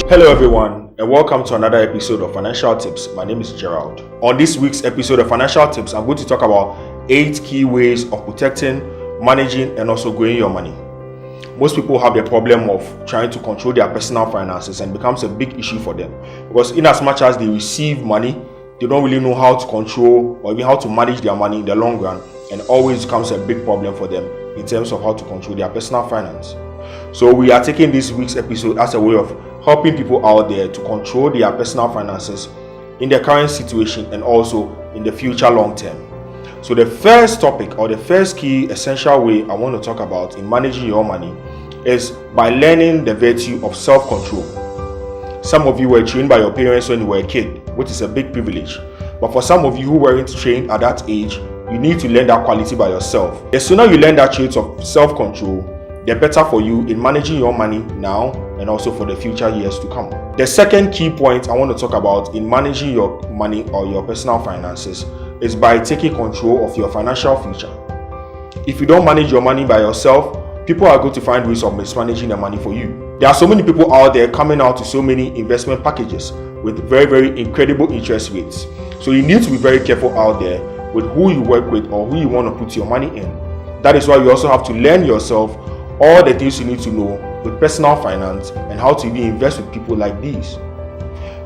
Hello everyone, and welcome to another episode of Financial Tips. My name is Gerald. On this week's episode of Financial Tips, I'm going to talk about 8 key ways of protecting, managing, and also growing your money. Most people have the problem of trying to control their personal finances, and it becomes a big issue for them because in as much as they receive money, they don't really know how to control or even how to manage their money in the long run, and always becomes a big problem for them in terms of how to control their personal finance. So we are taking this week's episode as a way of helping people out there to control their personal finances in their current situation and also in the future long term. So the first topic or the first key essential way I want to talk about in managing your money is by learning the virtue of self-control. Some of you were trained by your parents when you were a kid, which is a big privilege. But for some of you who weren't trained at that age, you need to learn that quality by yourself. The sooner you learn that trait of self-control, the better for you in managing your money now and also for the future years to come. The second key point I want to talk about in managing your money or your personal finances is by taking control of your financial future. If you don't manage your money by yourself, people are going to find ways of mismanaging their money for you. There are so many people out there coming out to so many investment packages with very, very incredible interest rates. So you need to be very careful out there with who you work with or who you want to put your money in. That is why you also have to learn yourself all the things you need to know with personal finance and how to even invest with people like these.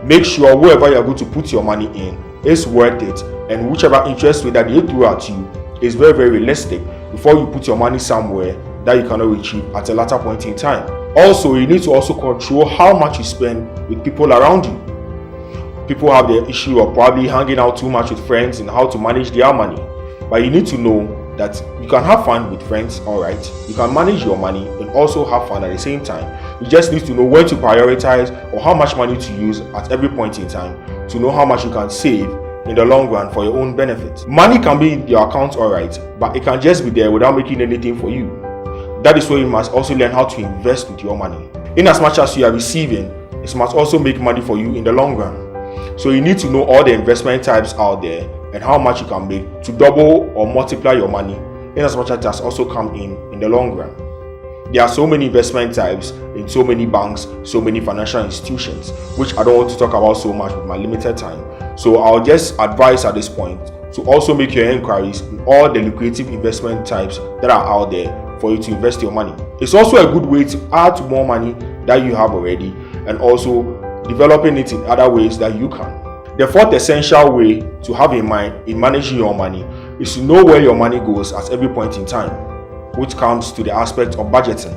Make sure whoever you're going to put your money in is worth it, and whichever interest rate that they throw at you is very, very realistic before you put your money somewhere that you cannot retrieve at a later point in time. Also, you need to also control how much you spend with people around you. People have the issue of probably hanging out too much with friends and how to manage their money, but you need to know that you can have fun with friends, alright. You can manage your money and also have fun at the same time. You just need to know when to prioritize or how much money to use at every point in time to know how much you can save in the long run for your own benefit. Money can be in your account, alright, but it can just be there without making anything for you. That is why you must also learn how to invest with your money. In as much as you are receiving, it must also make money for you in the long run. So you need to know all the investment types out there and how much you can make to double or multiply your money in as much as it has also come in the long run. There are so many investment types in so many banks, so many financial institutions, which I don't want to talk about so much with my limited time. So I'll just advise at this point to also make your inquiries in all the lucrative investment types that are out there for you to invest your money. It's also a good way to add to more money that you have already and also developing it in other ways that you can. The fourth essential way to have in mind in managing your money is to know where your money goes at every point in time, which comes to the aspect of budgeting.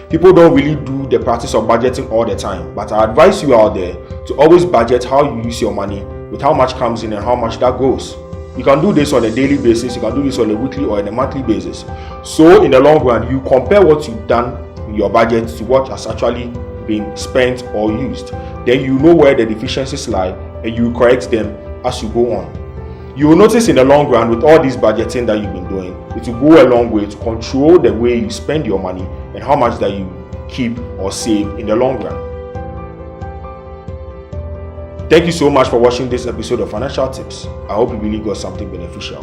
People don't really do the practice of budgeting all the time, but I advise you out there to always budget how you use your money with how much comes in and how much that goes. You can do this on a daily basis, you can do this on a weekly or on a monthly basis. So in the long run, you compare what you've done in your budget to what has actually been spent or used. Then you know where the deficiencies lie and you correct them as you go on. You will notice in the long run with all this budgeting that you've been doing, it will go a long way to control the way you spend your money and how much that you keep or save in the long run. Thank you so much for watching this episode of Financial Tips. I hope you really got something beneficial.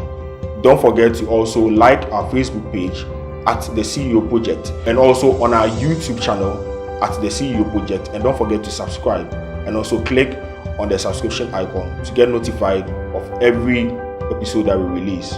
Don't forget to also like our Facebook page at the CEO Project and also on our YouTube channel at the CEO Project, and don't forget to subscribe and also click on the subscription icon to get notified of every episode that we release.